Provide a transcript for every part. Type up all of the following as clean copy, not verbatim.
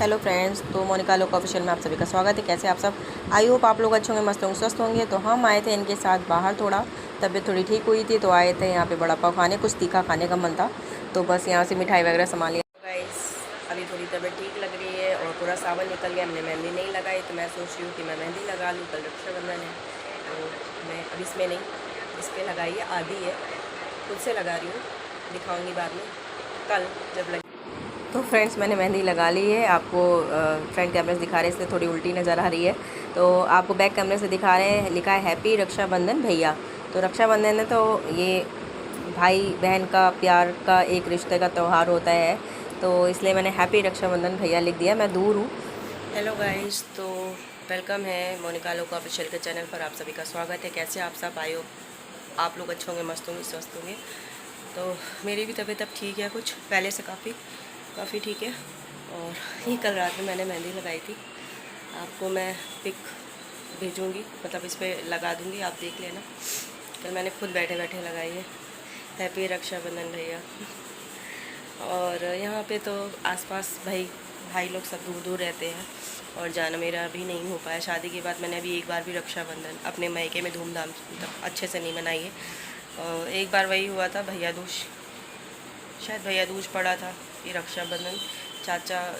Hello friends, तो मोनिका लोग official में आप सभी का स्वागत है। कैसे आप सब? आई होप आप लोग अच्छे होंगे, मस्त होंगे, स्वस्थ होंगे। तो हम आए थे इनके साथ बाहर, थोड़ा तबीयत थोड़ी ठीक हुई थी तो आए थे यहाँ पे बड़ा पाव खाने, कुछ तीखा खाने का मन था तो बस यहाँ से मिठाई वगैरह सामान लिया। गाइस, अभी थोड़ी तबीयत ठीक लग रही है और पूरा सावन निकल गया, हमने मेहंदी नहीं लगाई तो मैं सोच रही हूँ कि मैं मेहंदी लगा लूँ। कल रक्षाबंधन है तो मैं अब इसमें नहीं, इस पर लगाई है, आधी है, खुद से लगा रही हूँ, दिखाऊँगी बाद में कल जब लग। तो फ्रेंड्स, मैंने मेहंदी लगा ली है। आपको फ्रंट कैमरे से दिखा रहे हैं इसलिए थोड़ी उल्टी नज़र आ रही है, तो आपको बैक कैमरे से दिखा रहे हैं। लिखा है हैप्पी रक्षाबंधन भैया। तो रक्षाबंधन है तो ये भाई बहन का प्यार का एक रिश्ते का त्यौहार होता है, तो इसलिए मैंने हैप्पी रक्षाबंधन भैया लिख दिया। मैं दूर हूँ। हेलो गाइस, तो वेलकम है मोनिका लोग ऑफिशियल के चैनल पर, आप सभी का स्वागत है। कैसे आप सब? आए हो आप लोग अच्छे होंगे, मस्त होंगे, स्वस्थ होंगे। तो मेरी भी तबीयत अब ठीक है, कुछ पहले से काफ़ी ठीक है। और ये कल रात में मैंने मेहंदी लगाई थी, आपको मैं पिक भेजूँगी, मतलब इस पर लगा दूँगी, आप देख लेना। कल मैंने खुद बैठे बैठे लगाई है। हैप्पी रक्षाबंधन भैया। और यहाँ पे तो आसपास भाई लोग सब दूर दूर रहते हैं और जाना मेरा अभी नहीं हो पाया। शादी के बाद मैंने अभी एक बार भी रक्षाबंधन अपने मायके में धूमधाम मतलब अच्छे से नहीं मनाई है। एक बार वही हुआ था, भैया दूज, शायद भैया दूज पड़ा था, ये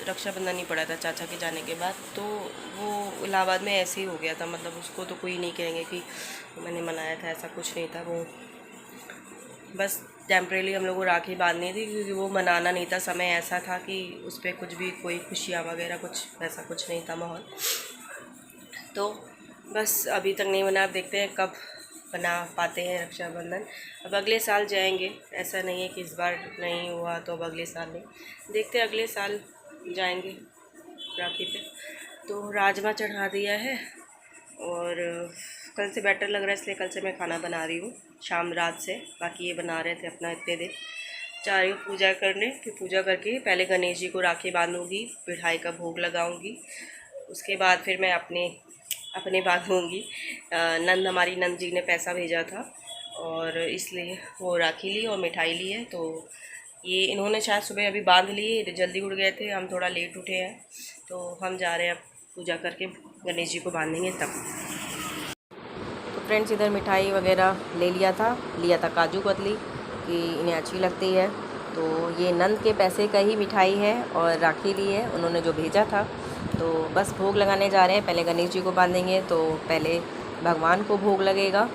रक्षाबंधन ही पड़ा था चाचा के जाने के बाद। तो वो इलाहाबाद में ऐसे ही हो गया था, मतलब उसको तो कोई नहीं कहेंगे कि मैंने मनाया था, ऐसा कुछ नहीं था। वो बस टेम्परेली हम लोग को राखी बांधनी थी क्योंकि वो मनाना नहीं था। समय ऐसा था कि उस पर कुछ भी कोई खुशियाँ वगैरह कुछ ऐसा कुछ नहीं था माहौल, तो बस अभी तक नहीं बना। अब देखते हैं कब बना पाते हैं रक्षाबंधन। अब अगले साल जाएंगे, ऐसा नहीं है कि इस बार नहीं हुआ तो अब अगले साल नहीं, देखते हैं अगले साल जाएंगे राखी पे। तो राजमा चढ़ा दिया है और कल से बेटर लग रहा है इसलिए कल से मैं खाना बना रही हूँ शाम रात से। बाकी ये बना रहे थे अपना इतने दिन। जा रही हूँ पूजा करने, फिर पूजा करके पहले गणेश जी को राखी बांधूँगी, मिठाई का भोग लगाऊँगी, उसके बाद फिर मैं अपने बांधूँगी। नंद, हमारी नंद जी ने पैसा भेजा था और इसलिए वो राखी ली और मिठाई ली है। तो ये इन्होंने शायद सुबह अभी बांध ली, जल्दी उठ गए थे, हम थोड़ा लेट उठे हैं, तो हम जा रहे हैं अब पूजा करके गणेश जी को बांधेंगे तब। तो फ्रेंड्स, इधर मिठाई वगैरह लिया था काजू कतली कि इन्हें अच्छी लगती है, तो ये नंद के पैसे का ही मिठाई है और राखी ली है उन्होंने जो भेजा था। तो बस भोग लगाने जा रहे हैं, पहले गणेश जी को बांधेंगे तो पहले भगवान को भोग लगेगा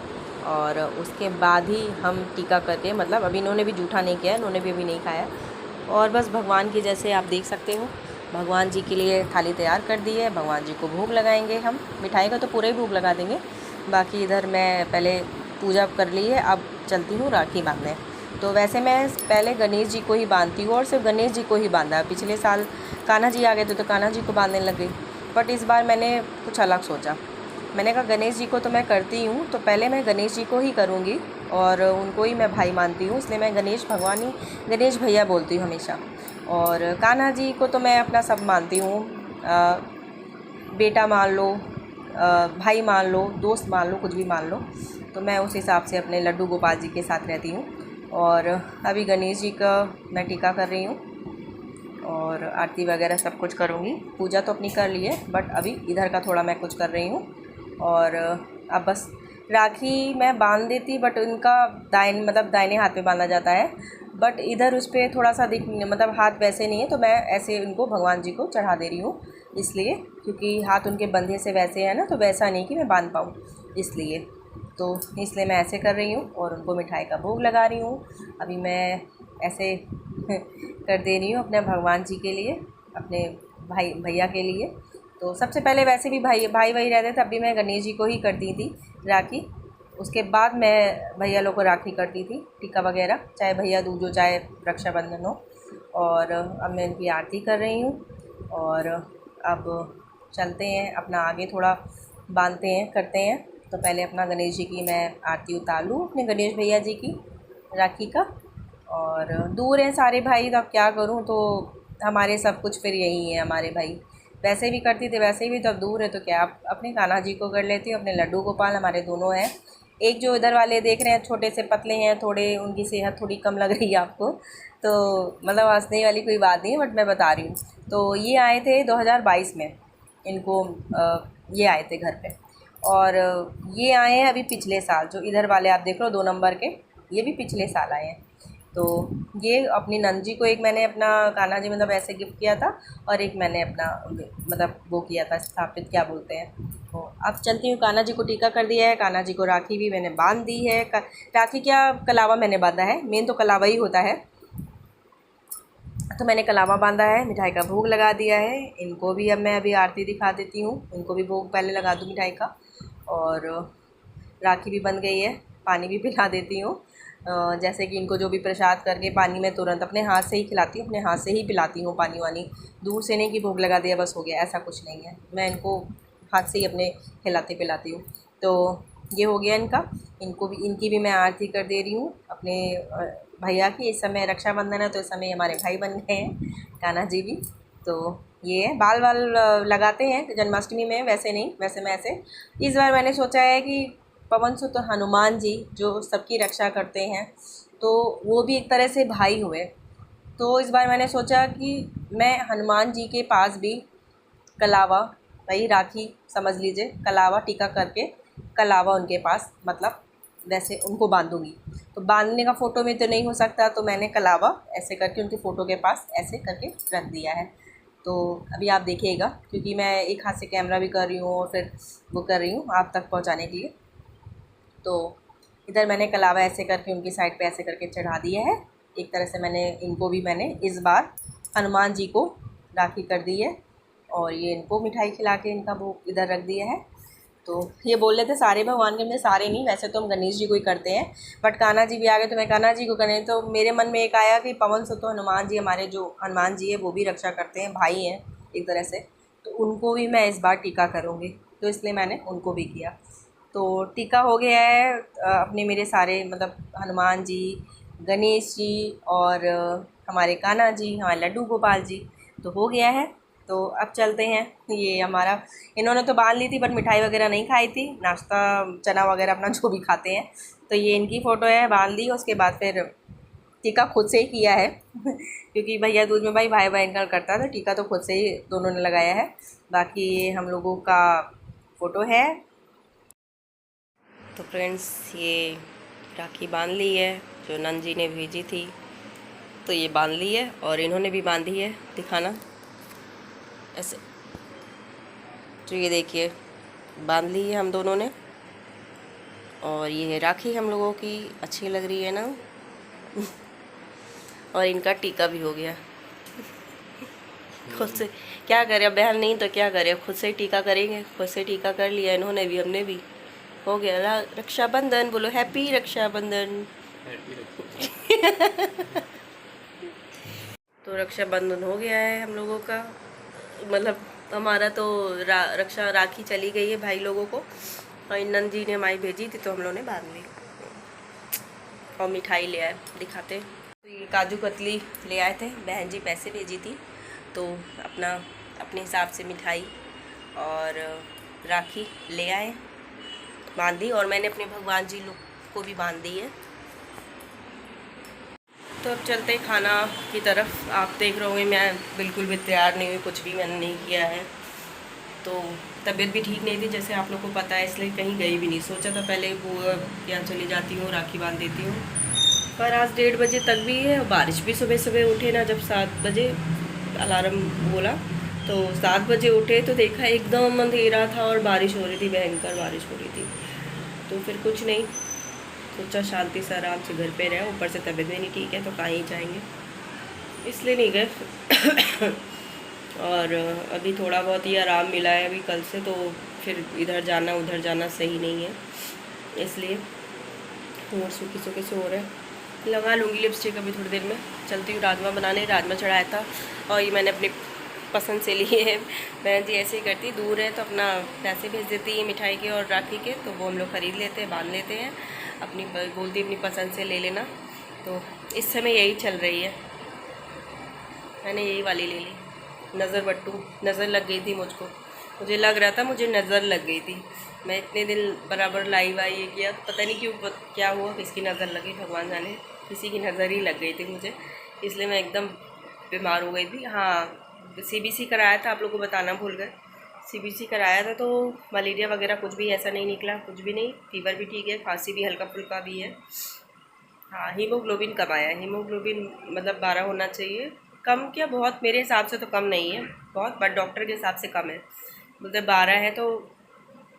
और उसके बाद ही हम टीका करके, मतलब अभी इन्होंने भी जूठा नहीं किया, इन्होंने भी अभी नहीं खाया। और बस भगवान की, जैसे आप देख सकते हो, भगवान जी के लिए थाली तैयार कर दी है, भगवान जी को भोग लगाएंगे हम। मिठाई का तो पूरा ही भोग लगा देंगे, बाकी इधर मैं पहले पूजा कर ली है, अब चलती हूँ राखी बांधने। तो वैसे मैं पहले गणेश जी को ही बांधती हूँ और सिर्फ गणेश जी को ही बांधा। पिछले साल कान्हा जी आ गए थे तो कान्हा जी को बांधने लग गई, बट इस बार मैंने कुछ अलग सोचा। मैंने कहा गणेश जी को तो मैं करती हूँ, तो पहले मैं गणेश जी को ही करूँगी और उनको ही मैं भाई मानती हूँ, इसलिए मैं गणेश भगवान ही, गणेश भैया बोलती हूँ हमेशा। और कान्हा जी को तो मैं अपना सब मानती हूँ, बेटा मान लो, भाई मान लो, दोस्त मान लो, कुछ भी मान लो। तो मैं उस हिसाब से अपने लड्डू गोपाल जी के साथ रहती हूँ। और अभी गणेश जी का मैं टीका कर रही हूँ और आरती वगैरह सब कुछ करूँगी। पूजा तो अपनी कर ली है, बट अभी इधर का थोड़ा मैं कुछ कर रही हूँ। और अब बस राखी मैं बांध देती, बट उनका दाहिने हाथ पे बांधा जाता है, बट इधर उस पर थोड़ा सा मतलब हाथ वैसे नहीं है, तो मैं ऐसे उनको भगवान जी को चढ़ा दे रही हूँ, इसलिए क्योंकि हाथ उनके बंधे से वैसे है ना, तो वैसा नहीं कि मैं बांध पाऊँ, इसलिए मैं ऐसे कर रही हूँ और उनको मिठाई का भोग लगा रही हूँ। अभी मैं ऐसे कर दे रही हूँ अपने भगवान जी के लिए, अपने भैया के लिए। तो सबसे पहले वैसे भी भाई वही रहते, तब भी मैं गणेश जी को ही करती थी राखी, उसके बाद मैं भैया लोग को राखी करती थी, टीका वगैरह, चाहे भैया दूज हो चाहे रक्षाबंधन हो। और अब मैं इनकी आरती कर रही हूँ और अब चलते हैं अपना आगे थोड़ा बांधते हैं, करते हैं। तो पहले अपना गणेश जी की मैं आरती उतार लूँ, अपने गणेश भैया जी की राखी का। और दूर हैं सारे भाई, तो अब क्या करूँ, तो हमारे सब कुछ फिर यही है हमारे भाई। वैसे भी करती थे, वैसे भी तो अब दूर है तो क्या, अपने कान्हा जी को कर लेती हूँ, अपने लड्डू गोपाल हमारे दोनों हैं, एक जो इधर वाले देख रहे हैं छोटे से पतले हैं थोड़े, उनकी सेहत थोड़ी कम लग रही है आपको, तो मतलब हंसने वाली कोई बात नहीं है, बट मैं बता रही हूँ। तो ये आए थे 2022 में, इनको ये आए थे घर पे, और ये आए हैं अभी पिछले साल। जो इधर वाले आप देख लो 2 नंबर के, ये भी पिछले साल आए हैं। तो ये अपनी नंजी को एक मैंने अपना कान्हा जी मतलब ऐसे गिफ्ट किया था, और एक मैंने अपना मतलब वो किया था स्थापित, क्या बोलते हैं। तो अब चलती हूँ, कान्हा जी को टीका कर दिया है, कान्हा जी को राखी भी मैंने बांध दी है। राखी क्या, कलावा मैंने बांधा है, मेन तो कलावा ही होता है। तो मैंने कलावा बांधा है, मिठाई का भोग लगा दिया है। इनको भी अब मैं अभी आरती दिखा देती हूँ, इनको भी भोग पहले लगा दूँ मिठाई का, और राखी भी बन गई है, पानी भी पिला देती हूँ। जैसे कि इनको जो भी प्रसाद करके पानी में तुरंत अपने हाथ से ही खिलाती हूँ, अपने हाथ से ही पिलाती हूँ पानी वानी, दूर से नहीं कि भोग लगा दिया बस हो गया, ऐसा कुछ नहीं है। मैं इनको हाथ से ही अपने खिलाती पिलाती हूँ। तो ये हो गया इनका, इनको भी, इनकी भी मैं आरती कर दे रही हूँ अपने भैया की। इस समय रक्षाबंधन है, तो इस समय हमारे भाई बन गए हैं कान्हा जी भी। तो ये है, बाल वाल लगाते हैं जन्माष्टमी में, वैसे नहीं, वैसे मैं ऐसे। इस बार मैंने सोचा है कि पवन सुत हनुमान जी जो सबकी रक्षा करते हैं, तो वो भी एक तरह से भाई हुए। तो इस बार मैंने सोचा कि मैं हनुमान जी के पास भी कलावा, वही राखी समझ लीजिए, कलावा टीका करके कलावा उनके पास मतलब वैसे उनको बांधूंगी। तो बांधने का फ़ोटो में तो नहीं हो सकता, तो मैंने कलावा ऐसे करके उनके फ़ोटो के पास ऐसे करके रख दिया है। तो अभी आप देखिएगा, क्योंकि मैं एक हाथ से कैमरा भी कर रही हूँ और फिर वो कर रही हूँ आप तक पहुँचाने के लिए। तो इधर मैंने कलावा ऐसे करके उनकी साइड पे ऐसे करके चढ़ा दिया है। एक तरह से मैंने इनको भी मैंने इस बार हनुमान जी को राखी कर दी है, और ये इनको मिठाई खिला के इनका भोग इधर रख दिया है। तो ये बोल रहे थे सारे भगवान के, में सारे नहीं, वैसे तो हम गणेश जी को ही करते हैं, बट कान्हा जी भी आ गए तो मैं कान्हा जी को करें। तो मेरे मन में एक आया कि पवन सुत हनुमान जी, हमारे जो हनुमान जी है वो भी रक्षा करते हैं, भाई हैं एक तरह से, तो उनको भी मैं इस बार टीका करूँगी, तो इसलिए मैंने उनको भी किया। तो टीका हो गया है अपने मेरे सारे मतलब हनुमान जी, गणेश जी, और हमारे कान्हा जी, हमारे लड्डू गोपाल जी, तो हो गया है। तो अब चलते हैं, ये हमारा, इन्होंने तो बांध ली थी बट मिठाई वगैरह नहीं खाई थी, नाश्ता चना वगैरह अपना जो भी खाते हैं। तो ये इनकी फ़ोटो है, बांध ली, उसके बाद फिर टीका खुद से ही किया है क्योंकि भैया दूज में भाई भाई बहन का करता है, तो टीका तो खुद से ही दोनों ने लगाया है। बाकी ये हम लोगों का फ़ोटो है। तो फ्रेंड्स, ये राखी बांध ली है जो नंद जी ने भेजी थी, तो ये बांध ली है, और इन्होंने भी बांधी है, दिखाना ऐसे। तो ये देखिए, बांध ली है हम दोनों ने, और ये राखी हम लोगों की अच्छी लग रही है ना और इनका टीका भी हो गया खुद से। क्या करें, अब बहन नहीं तो क्या करें, खुद से टीका करेंगे, खुद से टीका कर लिया इन्होंने भी, हमने भी, हो गया रक्षाबंधन। बोलो हैप्पी रक्षाबंधन तो रक्षाबंधन हो गया है हम लोगों का, मतलब हमारा तो रक्षा राखी चली गई है भाई लोगों को, और नंद जी ने हमारी भेजी थी तो हम लोगों ने बांध ली, और मिठाई ले आए, दिखाते। तो ये काजू कतली ले आए थे, बहन जी पैसे भेजी थी, तो अपना अपने हिसाब से मिठाई और राखी ले आए, बांध दी, और मैंने अपने भगवान जी लोग को भी बांध दी है। तो अब चलते खाना की तरफ। आप देख रहे होंगे मैं बिल्कुल भी तैयार नहीं हुई, कुछ भी मैंने नहीं किया है, तो तबीयत भी ठीक नहीं थी जैसे आप लोग को पता है, इसलिए कहीं गई भी नहीं। सोचा था पहले वो यहाँ चली जाती हूँ, राखी बांध देती हूँ, पर आज 1:30 बजे तक भी है, बारिश भी सुबह सुबह उठे ना, जब 7 बजे अलार्म बोला तो 7 बजे उठे तो देखा एकदम अंधेरा था और बारिश हो रही थी, भयंकर बारिश हो रही थी। तो फिर कुछ नहीं, सोचा शांति से आराम से घर पे रहे, ऊपर से तबीयत भी नहीं ठीक है तो कहीं जाएंगे, इसलिए नहीं गए और अभी थोड़ा बहुत ही आराम मिला है अभी कल से, तो फिर इधर जाना उधर जाना सही नहीं है, इसलिए और सूखे सूखे से हो रहे हैं। लगा लूँगी लिपस्टिक अभी थोड़ी देर में। चलती हूँ राजमा बनाने, राजमा चढ़ाया था, और ये मैंने अपनी पसंद से लिए है। बहन जी ऐसे ही करती, दूर है तो अपना पैसे भेज देती है मिठाई के और राखी के, तो वो हम लोग ख़रीद लेते हैं, बांध लेते हैं, अपनी बोलती अपनी पसंद से ले लेना। तो इस समय यही चल रही है, मैंने यही वाली ले ली, नज़र बट्टू, नज़र लग गई थी मुझको, मुझे लग रहा था मुझे नज़र लग गई थी। मैं इतने दिन बराबर लाइव आई ये किया, पता नहीं क्यों क्या हुआ, किसकी नज़र लगी भगवान जाने, किसी की नज़र ही लग गई थी मुझे, इसलिए मैं एकदम बीमार हो गई थी। हाँ, CBC कराया था, आप लोगों को बताना भूल गए। CBC कराया था तो मलेरिया वगैरह कुछ भी ऐसा नहीं निकला, कुछ भी नहीं, फीवर भी ठीक है, खांसी भी हल्का फुल्का भी है। हाँ, हीमोग्लोबिन कम आया, हीमोग्लोबिन मतलब 12 होना चाहिए। कम क्या, बहुत, मेरे हिसाब से तो कम नहीं है बहुत, बट डॉक्टर के हिसाब से कम है। मतलब 12 है तो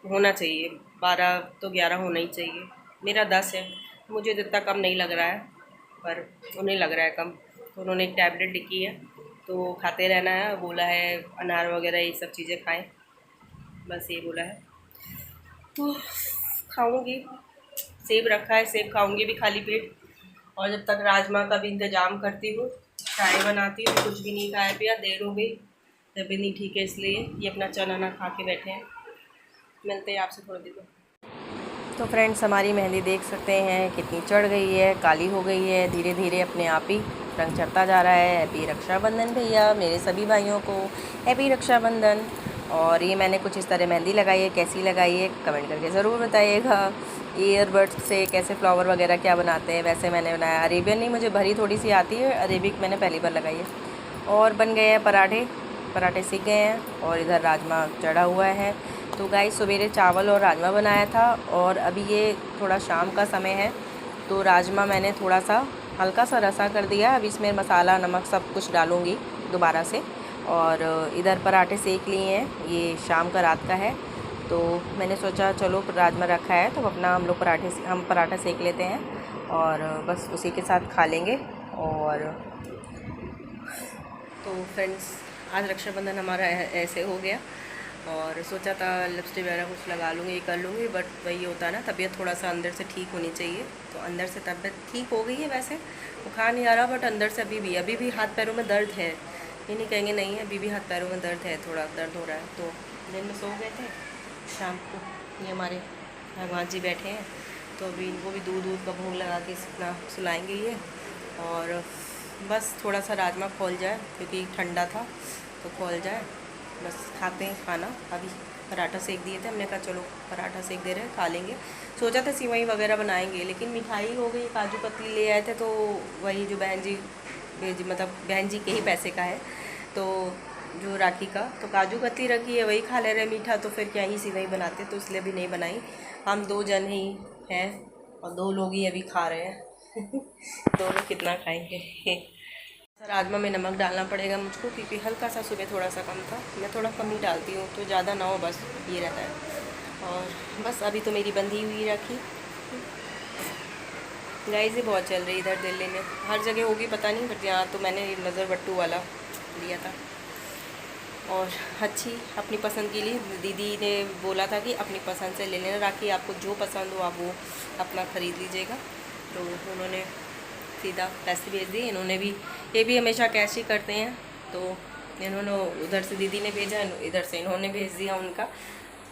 होना चाहिए, 12 तो 11 होना ही चाहिए। मेरा 10 है, मुझे जितना कम नहीं लग रहा है, पर उन्हें लग रहा है कम। तो उन्होंने एक टैबलेट लिखी है, तो खाते रहना है, बोला है अनार वगैरह ये सब चीज़ें खाएं, बस ये बोला है। तो खाऊंगी, सेब रखा है, सेब खाऊंगी भी खाली पेट। और जब तक राजमा का भी इंतज़ाम करती हूँ, चाय बनाती हूँ, कुछ भी नहीं खाया पिया, देर हो गई, तबीयत नहीं ठीक है, इसलिए ये अपना चना ना खा के बैठे हैं। मिलते हैं आपसे थोड़ी देर में। तो फ्रेंड्स, हमारी मेहंदी देख सकते हैं कितनी चढ़ गई है, काली हो गई है, धीरे धीरे अपने आप ही रंग चढ़ता जा रहा है। हैप्पी रक्षाबंधन भैया, मेरे सभी भाइयों को हैप्पी रक्षाबंधन। और ये मैंने कुछ इस तरह मेहंदी लगाई है, कैसी लगाई है कमेंट करके ज़रूर बताइएगा। ईयरबड्स से कैसे फ्लावर वगैरह क्या बनाते हैं, वैसे मैंने बनाया। अरेबियन नहीं, मुझे भरी थोड़ी सी आती है, अरेबिक मैंने पहली बार लगाई है। और बन गए हैं पराठे, पराठे सीख गए हैं, और इधर राजमा चढ़ा हुआ है। तो गाइस, सवेरे चावल और राजमा बनाया था, और अभी ये थोड़ा शाम का समय है, तो राजमा मैंने थोड़ा सा हल्का सा रसा कर दिया। अब इसमें मसाला नमक सब कुछ डालूँगी दोबारा से। और इधर पराठे सेक लिए हैं, ये शाम का रात का है, तो मैंने सोचा चलो राजमा रखा है तो अपना हम लोग पराठा सेक लेते हैं, और बस उसी के साथ खा लेंगे। और तो फ्रेंड्स, आज रक्षाबंधन हमारा ऐसे हो गया, और सोचा था लिपस्टिक वगैरह कुछ लगा लूँगी, ये कर लूँगी, बट वही होता है ना, तबीयत थोड़ा सा अंदर से ठीक होनी चाहिए। तो अंदर से तबीयत ठीक हो गई है, वैसे बुखार नहीं आ रहा, बट अंदर से अभी भी हाथ पैरों में दर्द है। ये नहीं कहेंगे नहीं है, अभी भी हाथ पैरों में दर्द है, थोड़ा दर्द हो रहा है। तो दिन में सो गए थे, शाम को ये हमारे भगवान जी बैठे हैं, तो अभी इनको भी दूध का भोग लगा के अपना सुलाएँगे ये। और बस थोड़ा सा राजमा खोल जाए, क्योंकि ठंडा था तो खोल जाए, बस खाते हैं खाना। अभी पराठा सेक दिए थे, हमने कहा चलो पराठा सेक दे रहे हैं, खा लेंगे। सोचा था सिवई वगैरह बनाएंगे, लेकिन मिठाई हो गई, काजू कतली ले आए थे, तो वही जो बहन जी मतलब बहन जी के ही पैसे का है, तो जो राखी का, तो काजू कतली रखी है, वही खा ले रहे मीठा, तो फिर क्या ही सिवई बनाते, तो इसलिए भी नहीं बनाई। हम 2 जन ही हैं, और 2 लोग ही अभी खा रहे हैं। 2 लोग कितना खाएंगे। राजमा में नमक डालना पड़ेगा मुझको, क्योंकि हल्का सा सुबह थोड़ा सा कम था, मैं थोड़ा कम ही डालती हूँ, तो ज़्यादा ना हो, बस ये रहता है। और बस अभी तो मेरी बंधी हुई राखी गाइस, ये बहुत चल रही इधर दिल्ली में, हर जगह होगी पता नहीं, बट यहाँ तो मैंने नज़र बट्टू वाला लिया था। और अच्छी अपनी पसंद की ली, दीदी ने बोला था कि अपनी पसंद से ले लेना राखी, आपको जो पसंद हो आप वो अपना ख़रीद लीजिएगा। तो उन्होंने सीधा पैसे भेज दिए। इन्होंने भी, ये भी हमेशा कैश ही करते हैं, तो इन्होंने उधर से दीदी ने भेजा, इधर से इन्होंने भेज दिया उनका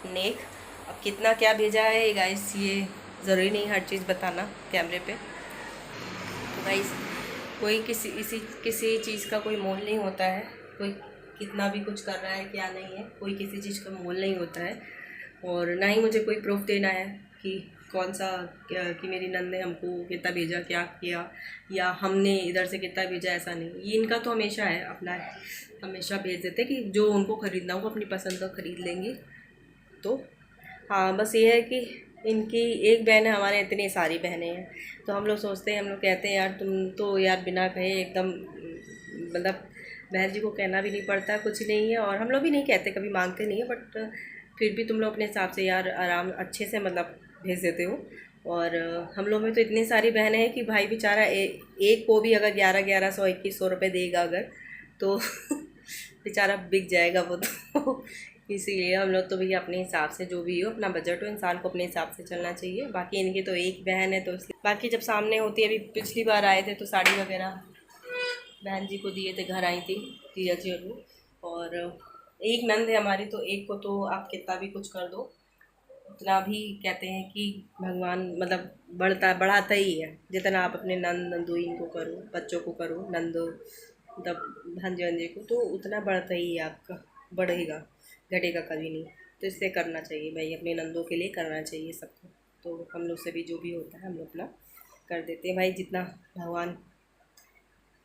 नेक। अब कितना क्या भेजा है गाइस, ये ज़रूरी नहीं हर चीज़ बताना कैमरे पे। तो गाइस, कोई किसी चीज़ का कोई मोल नहीं होता है, कोई कितना भी कुछ कर रहा है क्या नहीं है, कोई किसी चीज़ का मोल नहीं होता है। और ना ही मुझे कोई प्रूफ देना है कि कौन सा कि मेरी नंद ने हमको कितना भेजा, क्या किया, या हमने इधर से कितना भेजा, ऐसा नहीं। ये इनका तो हमेशा है अपना, हमेशा भेज देते कि जो उनको ख़रीदना हो अपनी पसंद का ख़रीद लेंगे। तो हाँ, बस ये है कि इनकी एक बहन है, हमारे इतनी सारी बहनें हैं, तो हम लोग सोचते हैं, हम लोग कहते हैं यार तुम तो यार बिना कहे एकदम, मतलब बहन जी को कहना भी नहीं पड़ता, कुछ नहीं है, और हम लोग भी नहीं कहते, कभी मांगते नहीं है, बट फिर भी तुम लोग अपने हिसाब से यार आराम अच्छे से मतलब भेज देते हो। और हम लोग में तो इतनी सारी बहनें हैं कि भाई बेचारा एक को भी अगर 1100 2100 रुपये देगा अगर, तो बेचारा बिक जाएगा वो तो। इसीलिए हम लोग तो भैया अपने हिसाब से, जो भी हो अपना बजट हो, इंसान को अपने हिसाब से चलना चाहिए। बाकी इनकी तो एक बहन है, तो इसलिए बाकी जब सामने होती है, अभी पिछली बार आए थे तो साड़ी वगैरह बहन जी को दिए थे, घर आई थी जीजा जी और वो। और एक नंद है हमारी, तो एक को तो आप कितना भी कुछ कर दो, उतना भी कहते हैं कि भगवान मतलब बढ़ाता ही है, जितना आप अपने नंद नंदोइन को करो, बच्चों को करो, नंदो मतलब भांजे वंजे को, तो उतना बढ़ता ही है आपका, बढ़ेगा। घटेगा कभी नहीं। तो इसलिए करना चाहिए भाई, अपने नंदों के लिए करना चाहिए सबको। तो हम लोग से भी जो भी होता है हम लोग अपना कर देते हैं भाई, जितना भगवान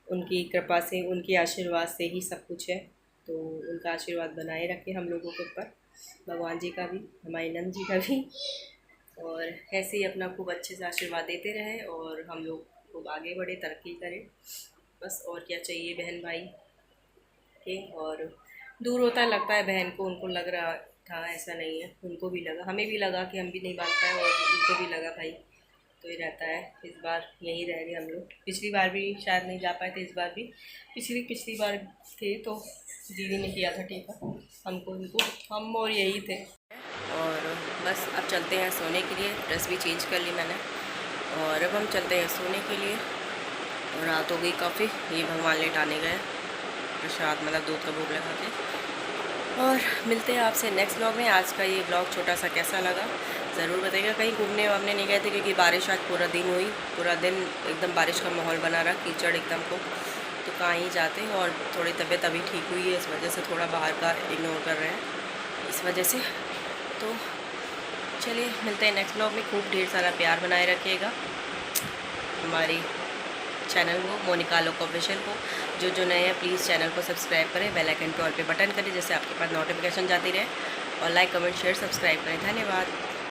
उनकी कृपा से, उनके आशीर्वाद से ही सब कुछ है। तो उनका आशीर्वाद बनाए रखे हम लोगों के ऊपर, भगवान जी का भी, हमारे नंद जी का भी, और ऐसे ही अपना खूब अच्छे से आशीर्वाद देते रहे और हम लोग खूब आगे बढ़े, तरक्की करें। बस और क्या चाहिए बहन भाई के। और दूर होता है, लगता है बहन को, उनको लग रहा था, ऐसा नहीं है, उनको भी लगा, हमें भी लगा कि हम भी नहीं बांध पाए, और उनको भी लगा भाई। तो ये रहता है, इस बार यहीं रह गए हम लोग। पिछली बार भी शायद नहीं जा पाए थे, इस बार भी पिछली बार थे तो दीदी ने किया था टीका हमको, उनको, हम और यही थे। और बस अब चलते हैं सोने के लिए, ड्रेस भी चेंज कर ली मैंने, और अब हम चलते हैं सोने के लिए। और रात हो गई काफ़ी, ये भगवान लेटाने गए प्रसाद, मतलब दूध का भोग लगा के। और मिलते हैं आपसे नेक्स्ट ब्लॉग में। आज का ये ब्लॉग छोटा सा कैसा लगा ज़रूर बताइएगा। कहीं घूमने वामने नहीं गए थे क्योंकि बारिश आज पूरा दिन हुई, पूरा दिन एकदम बारिश का माहौल बना रहा, कीचड़ एकदम को, तो कहाँ ही जाते। और थोड़ी तबीयत अभी ठीक हुई है, इस वजह से थोड़ा बाहर का इग्नोर कर रहे हैं इस वजह से। तो चलिए मिलते हैं नेक्स्ट ब्लॉग में। खूब ढेर सारा प्यार बनाए रखिएगा हमारी चैनल को, मोनिका लोक ऑफिशियल को। जो नए हैं प्लीज़ चैनल को सब्सक्राइब करें, बेल आइकन पे ऑल पे बटन करें जिससे आपके पास नोटिफिकेशन जाती रहे, और लाइक कमेंट शेयर सब्सक्राइब करें। धन्यवाद।